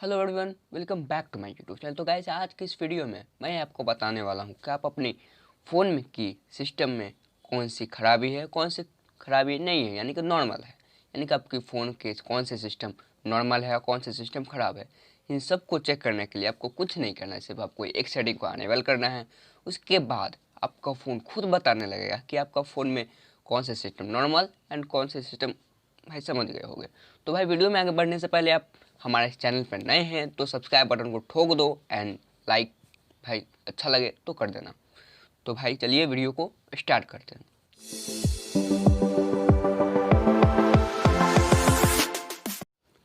Hello everyone, welcome back to my YouTube channel. तो guys, आज की इस वीडियो में मैं आपको बताने वाला हूं कि आप अपने फ़ोन में की सिस्टम में कौन सी खराबी है, कौन सी खराबी नहीं है, यानी कि नॉर्मल है। यानी कि आपके फ़ोन के कौन से सिस्टम नॉर्मल है और कौन से सिस्टम ख़राब है। इन सब को चेक करने के लिए आपको कुछ नहीं करना है, सिर्फ आपको एक सेटिंग को अनेबल करना है। उसके बाद आपका फ़ोन खुद बताने लगेगा कि आपका फ़ोन में कौन सा सिस्टम नॉर्मल एंड कौन से सिस्टम, भाई समझ गए होंगे। तो भाई, वीडियो में आगे बढ़ने से पहले आप हमारे चैनल पर नए हैं तो सब्सक्राइब बटन को ठोक दो एंड लाइक, भाई अच्छा लगे तो कर देना। तो भाई चलिए वीडियो को स्टार्ट करते हैं।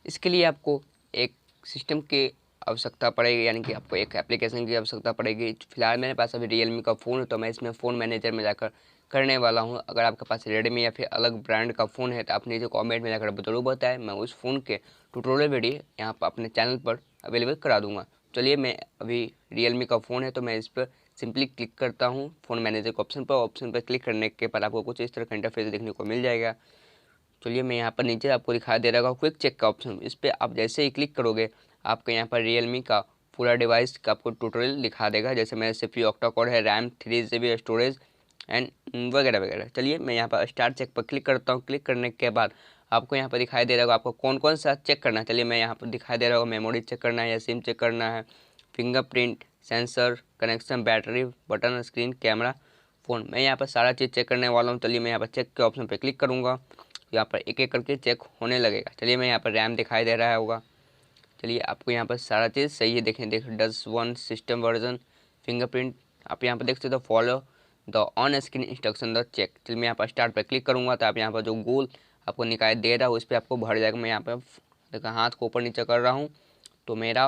इसके लिए आपको एक सिस्टम की आवश्यकता पड़ेगी, यानी कि आपको एक एप्लीकेशन की आवश्यकता पड़ेगी। फिलहाल मेरे पास अभी रियलमी का फ़ोन है तो मैं इसमें फ़ोन मैनेजर में जाकर करने वाला हूं। अगर आपके पास रेडमी या फिर अलग ब्रांड का फ़ोन है तो आप नीचे कमेंट में जाकर ज़रूर बताएं, मैं उस फ़ोन के ट्यूटोरियल वीडियो यहाँ पर अपने चैनल पर अवेलेबल करा दूँगा। चलिए, मैं अभी रियलमी का फ़ोन है तो मैं इस पर सिंपली क्लिक करता हूँ फ़ोन मैनेजर के ऑप्शन पर क्लिक करने के बाद आपको कुछ इस तरह का इंटरफेस देखने को मिल जाएगा। चलिए, मैं यहाँ पर नीचे आपको दिखाई दे रहा होगा क्विक चेक का ऑप्शन, इस पर आप जैसे ही क्लिक करोगे आपको यहाँ पर रियलमी का पूरा डिवाइस का आपको ट्यूटोरियल दिखा देगा। जैसे मेरा CPU ऑक्टा कोर है, रैम 3 GB स्टोरेज एंड वगैरह वगैरह। चलिए, मैं यहाँ पर स्टार्ट चेक पर क्लिक करता हूँ। क्लिक करने के बाद आपको यहाँ पर दिखाई दे रहा होगा आपको कौन कौन सा चेक करना है। चलिए, मैं यहाँ पर दिखाई दे रहा होगा मेमोरी चेक करना है या सिम चेक करना है, fingerprint, sensor, connection, battery, button, screen, camera, phone. मैं यहाँ पर सारा चीज़ चेक करने वाला हूँ। चलिए, मैं यहाँ पर चेक के ऑप्शन पर क्लिक करूँगा, यहाँ पर एक एक करके चेक होने लगेगा। चलिए, मैं यहाँ पर रैम दिखाई दे रहा होगा। चलिए, आपको यहाँ पर सारा चीज़ सही है, देखें does one system version, fingerprint. आप यहाँ पर देख सकते हो follow the on screen instruction the check. चलिए, मैं यहाँ पर स्टार्ट पर क्लिक करूँगा तो आप यहाँ पर जो गोल आपको निकाय दे रहा है उस पर आपको भर जाएगा। मैं यहाँ पर देखा हाथ को ऊपर नीचे कर रहा हूँ तो मेरा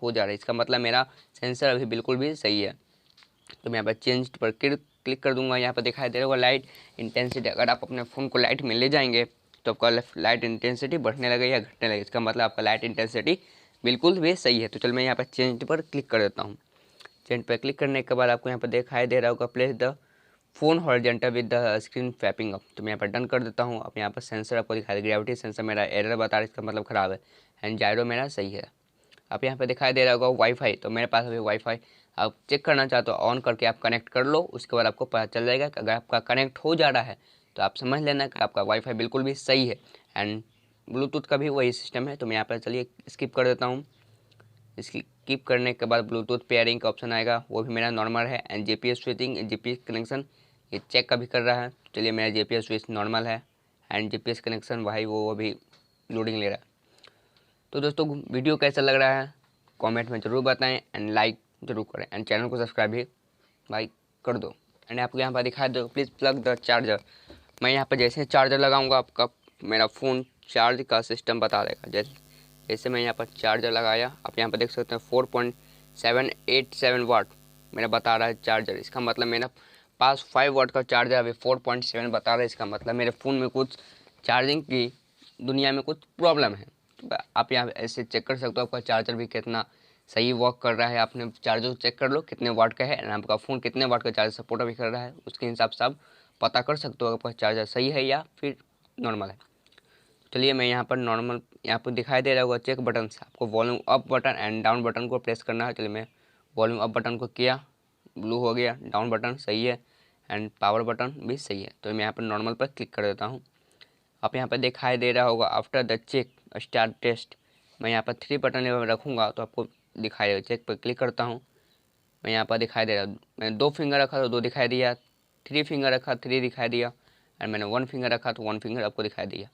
हो जा रहा है, इसका मतलब मेरा सेंसर अभी बिल्कुल भी सही है। तो मैं यहाँ पर चेंज पर क्लिक कर दूंगा। यहाँ पर दिखाई दे रहा होगा लाइट इंटेंसिटी। अगर आप अपने फ़ोन को लाइट में ले जाएंगे तो आपका लाइट इंटेंसिटी बढ़ने लगे या घटने लगे, इसका मतलब आपका लाइट इंटेंसिटी बिल्कुल भी सही है। तो चल मैं यहाँ पर चेंज पर क्लिक कर देता हूँ। चेंज पर क्लिक करने के बाद आपको यहाँ पर दिखाई दे रहा होगा place the phone horizontal with the screen fapping up. तो मैं यहाँ पर डन कर देता हूँ। अब यहाँ पर सेंसर आपको दिखाई दे, ग्रेविटी सेंसर मेरा एरर बता रहा है, इसका मतलब ख़राब है, एंड जायरो मेरा सही है। आप यहाँ पे दिखाई दे रहा होगा वाईफाई, तो मेरे पास अभी वाईफाई आप चेक करना चाहते हो ऑन करके आप कनेक्ट कर लो। उसके बाद आपको पता चल जाएगा कि अगर आपका कनेक्ट हो जा रहा है तो आप समझ लेना कि आपका वाईफाई बिल्कुल भी सही है। एंड ब्लूटूथ का भी वही सिस्टम है। तो मैं यहाँ पर चलिए स्किप कर देता हूँ। स्किप करने के बाद ब्लूटूथ पेयरिंग का ऑप्शन आएगा, वो भी मेरा नॉर्मल है। And GPS switching, GPS connection ये चेक कभी कर रहा है। चलिए, मेरा GPS स्विच नॉर्मल है एंड GPS कनेक्शन भाई वो अभी लोडिंग ले रहा है। तो दोस्तों, वीडियो कैसा लग रहा है कमेंट में ज़रूर बताएं एंड लाइक ज़रूर करें एंड चैनल को सब्सक्राइब भी भाई कर दो। एंड आपको यहाँ पर दिखा दो प्लीज़ प्लग द चार्जर। मैं यहाँ पर जैसे चार्जर लगाऊंगा आपका मेरा फ़ोन चार्ज का सिस्टम बता देगा। जैसे मैं यहाँ पर चार्जर लगाया, आप यहाँ पर देख सकते हैं 4.787 वाट मेरा बता रहा है चार्जर। इसका मतलब मेरा पास 5 वाट का चार्जर अभी 4.7 बता रहा है। इसका मतलब मेरे फ़ोन में कुछ चार्जिंग की दुनिया में कुछ प्रॉब्लम है। तो आप यहाँ ऐसे चेक कर सकते हो आपका चार्जर भी कितना सही वर्क कर रहा है। आपने चार्जर चेक कर लो कितने वाट का है एंड आपका फ़ोन कितने वाट का चार्जर सपोर्ट भी कर रहा है, उसके हिसाब से आप पता कर सकते हो आपका चार्जर सही है या फिर नॉर्मल है। चलिए, मैं यहाँ पर नॉर्मल, यहाँ पर दिखाई दे रहा होगा चेक बटन से आपको volume up button and down button को प्रेस करना है। चलिए, मैं वॉल्यूम अप बटन को किया, ब्लू हो गया, डाउन बटन सही है एंड पावर बटन भी सही है। तो मैं यहाँ पर नॉर्मल पर क्लिक कर देता हूँ। आप यहाँ पर दिखाई दे रहा होगा after the check start test. मैं यहाँ पर 3 बटन रखूँगा तो आपको दिखाई देगा। चेक पर क्लिक करता हूँ, मैं यहाँ पर दिखाई दे रहा, मैंने 2 फिंगर रखा तो 2 दिखाई दिया, 3 फिंगर रखा 3 दिखाई दिया एंड मैंने 1 फिंगर रखा तो 1 फिंगर आपको दिखाई दिया।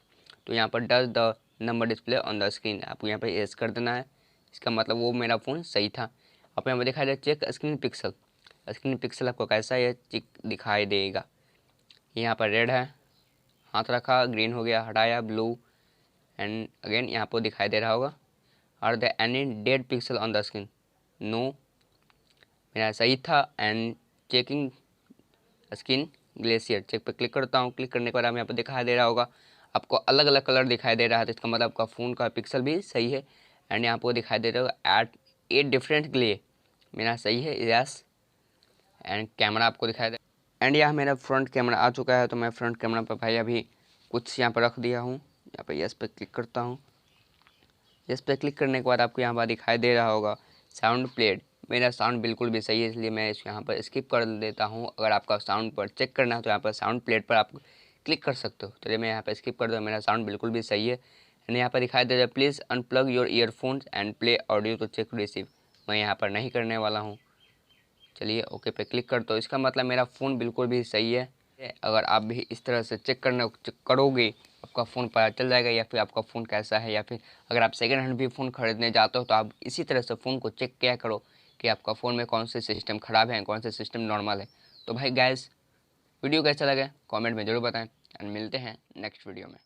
तो यहाँ पर does the number display on the screen आपको यहाँ पर एस कर देना है, इसका मतलब वो मेरा फ़ोन सही था। आप यहाँ पर दिखाई दे check screen pixel. Screen pixel आपको कैसा है चेक दिखाई देगा। यहाँ पर रेड है, हाथ रखा ग्रीन हो गया, हटाया ब्लू एंड अगेन यहाँ पर दिखाई दे रहा होगा are the any dead pixel on the screen, no मेरा सही था। And checking screen glacier, check पे क्लिक करता हूँ। क्लिक करने के बाद यहाँ पर दिखाई दे रहा होगा आपको अलग अलग कलर दिखाई दे रहा है, तो इसका मतलब आपका फ़ोन का पिक्सल भी सही है। एंड यहाँ पर दिखाई दे रहा होगा एट 8 डिफरेंट ग्ले, मेरा सही है यस। एंड कैमरा आपको दिखाई दे एंड यहाँ मेरा फ्रंट कैमरा आ चुका है, तो मैं फ्रंट कैमरा पर भाई अभी कुछ यहाँ पर रख दिया हूँ। यहाँ पर यस पे क्लिक करता हूँ। जिस पर क्लिक करने के बाद आपको यहाँ पर दिखाई दे रहा होगा साउंड प्लेड। मेरा साउंड बिल्कुल भी सही है, इसलिए मैं इस यहाँ पर स्किप कर देता हूँ। अगर आपका साउंड पर चेक करना है तो यहाँ पर साउंड प्लेट पर आप क्लिक कर सकते हो। चलिए मैं यहाँ पर स्किप कर दूँ, मेरा साउंड बिल्कुल भी सही है। एंड यहाँ पर दिखाई दे रहा है please unplug your earphones and play audio to check receive. मैं यहाँ पर नहीं करने वाला हूँ। चलिए ओके पे क्लिक कर, तो इसका मतलब मेरा फ़ोन बिल्कुल भी सही है। अगर आप भी इस तरह से चेक करोगे, आपका फ़ोन पता चल जाएगा या फिर आपका फ़ोन कैसा है। या फिर अगर आप सेकंड हैंड भी फ़ोन खरीदने जाते हो तो आप इसी तरह से फ़ोन को चेक किया करो कि आपका फ़ोन में कौन से सिस्टम ख़राब है, कौन से सिस्टम नॉर्मल है। तो भाई गाइस, वीडियो कैसा लगा कमेंट में ज़रूर बताएं एंड मिलते हैं नेक्स्ट वीडियो में।